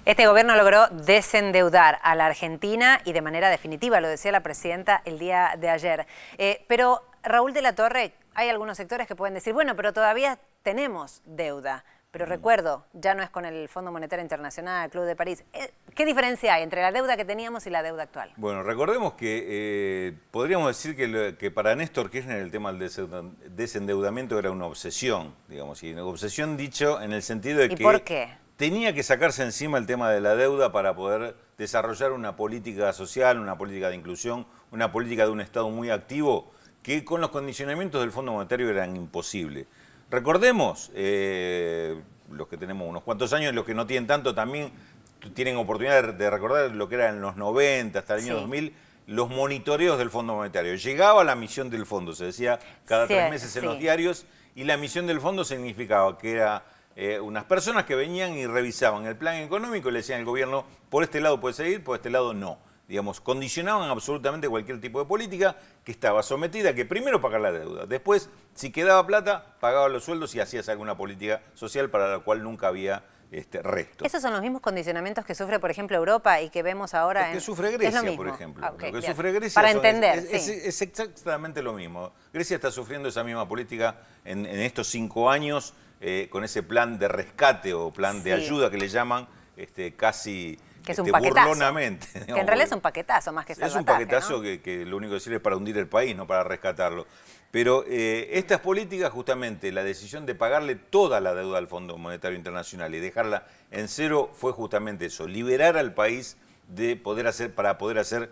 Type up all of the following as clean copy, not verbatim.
Este gobierno logró desendeudar a la Argentina y de manera definitiva, lo decía la presidenta el día de ayer. Pero, Raúl de la Torre, hay algunos sectores que pueden decir, bueno, pero todavía tenemos deuda. Pero recuerdo, ya no es con el Fondo Monetario Internacional, el Club de París. ¿Qué diferencia hay entre la deuda que teníamos y la deuda actual? Bueno, recordemos que podríamos decir que para Néstor Kirchner el tema del desendeudamiento era una obsesión, digamos, y una obsesión dicho en el sentido de que ¿por qué? Tenía que sacarse encima el tema de la deuda para poder desarrollar una política social, una política de inclusión, una política de un Estado muy activo que con los condicionamientos del Fondo Monetario eran imposibles. Recordemos, los que tenemos unos cuantos años, los que no tienen tanto también tienen oportunidad de recordar lo que era en los 90 hasta el año 2000, los monitoreos del Fondo Monetario. Llegaba la misión del fondo, se decía cada 3 meses en los diarios, y la misión del fondo significaba que era unas personas que venían y revisaban el plan económico y le decían al gobierno, por este lado puede seguir, por este lado no. Digamos, condicionaban absolutamente cualquier tipo de política que estaba sometida a que primero pagar la deuda, después, si quedaba plata, pagaba los sueldos y hacías alguna política social para la cual nunca había resto. ¿Esos son los mismos condicionamientos que sufre, por ejemplo, Europa y que vemos ahora lo que sufre Grecia, por ejemplo. Okay, lo que sufre Grecia para entender, es exactamente lo mismo. Grecia está sufriendo esa misma política en estos 5 años, con ese plan de rescate o plan de ayuda que le llaman casi... Que es un paquetazo, burlonamente. Digamos, que en realidad es un paquetazo más que salvataje, es un paquetazo, ¿no? que lo único que sirve es para hundir el país, no para rescatarlo. Pero estas políticas, justamente, la decisión de pagarle toda la deuda al Fondo Monetario Internacional y dejarla en cero fue justamente eso, liberar al país para poder hacer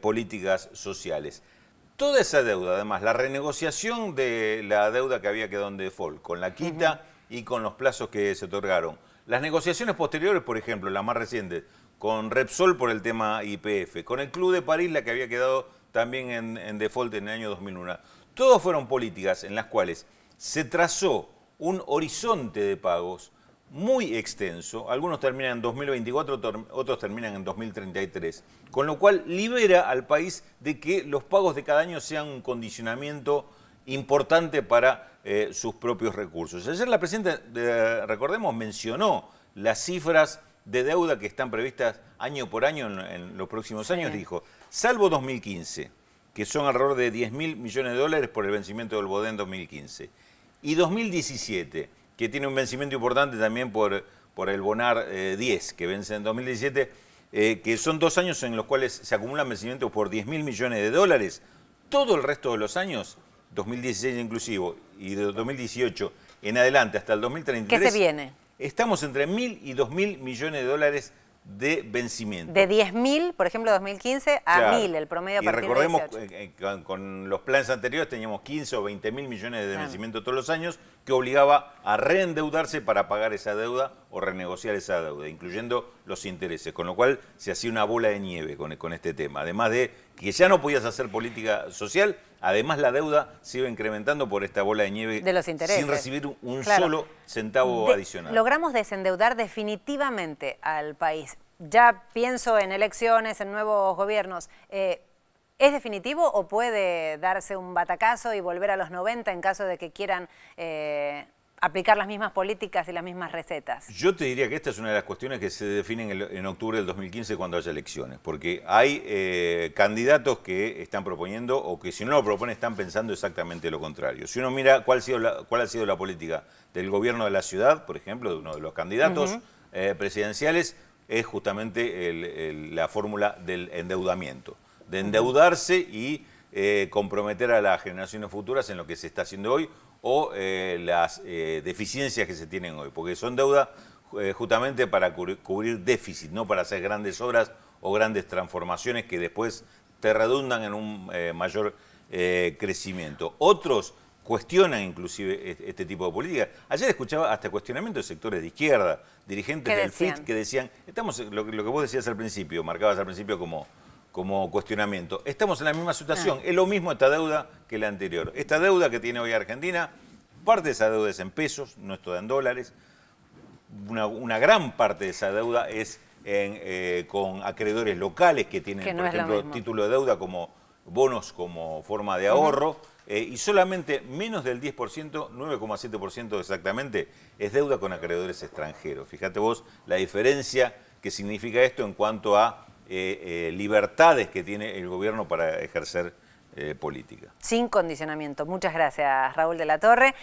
políticas sociales. Toda esa deuda, además, la renegociación de la deuda que había quedado en default, con la quita y con los plazos que se otorgaron. Las negociaciones posteriores, por ejemplo, las más recientes, con Repsol por el tema YPF, con el Club de París, la que había quedado también en default en el año 2001. Todas fueron políticas en las cuales se trazó un horizonte de pagos muy extenso, algunos terminan en 2024, otros terminan en 2033, con lo cual libera al país de que los pagos de cada año sean un condicionamiento importante para sus propios recursos. Ayer la presidenta, recordemos, mencionó las cifras de deuda que están previstas año por año en los próximos años. Dijo, salvo 2015, que son alrededor de 10.000 millones de dólares por el vencimiento del BODE en 2015, y 2017, que tiene un vencimiento importante también por el BONAR 10, que vence en 2017, que son 2 años en los cuales se acumulan vencimientos por 10.000 millones de dólares. Todo el resto de los años, 2016 inclusivo, y de 2018 en adelante hasta el 2033... ¿Qué se viene? Estamos entre 1.000 y 2.000 millones de dólares de vencimiento. De 10.000, por ejemplo, 2015, a 1.000, el promedio a partir de 18. Y recordemos, con los planes anteriores teníamos 15 o 20.000 millones de vencimiento todos los años, que obligaba a reendeudarse para pagar esa deuda o renegociar esa deuda, incluyendo los intereses, con lo cual se hacía una bola de nieve con este tema. Además de que ya no podías hacer política social, además la deuda se iba incrementando por esta bola de nieve de los intereses, sin recibir un solo centavo adicional. Logramos desendeudar definitivamente al país. Ya pienso en elecciones, en nuevos gobiernos. ¿Es definitivo o puede darse un batacazo y volver a los 90 en caso de que quieran aplicar las mismas políticas y las mismas recetas? Yo te diría que esta es una de las cuestiones que se definen en octubre del 2015 cuando haya elecciones, porque hay candidatos que están proponiendo o que si no lo proponen están pensando exactamente lo contrario. Si uno mira cuál ha sido la política del gobierno de la ciudad, por ejemplo, de uno de los candidatos presidenciales, es justamente la fórmula del endeudamiento, de endeudarse y comprometer a las generaciones futuras en lo que se está haciendo hoy o las deficiencias que se tienen hoy, porque son deuda justamente para cubrir déficit, no para hacer grandes obras o grandes transformaciones que después te redundan en un mayor crecimiento. Otros cuestionan inclusive este tipo de políticas. Ayer escuchaba hasta cuestionamientos de sectores de izquierda, dirigentes del FIT que decían, estamos, lo que vos decías al principio, marcabas al principio como cuestionamiento, estamos en la misma situación, es lo mismo esta deuda que la anterior. Esta deuda que tiene hoy Argentina, parte de esa deuda es en pesos, no es toda en dólares, una gran parte de esa deuda es con acreedores locales que tienen, por ejemplo, título de deuda como bonos como forma de ahorro, y solamente menos del 10%, 9,7% exactamente, es deuda con acreedores extranjeros. Fíjate vos la diferencia qué significa esto en cuanto a libertades que tiene el gobierno para ejercer política. Sin condicionamiento. Muchas gracias, Raúl de la Torre.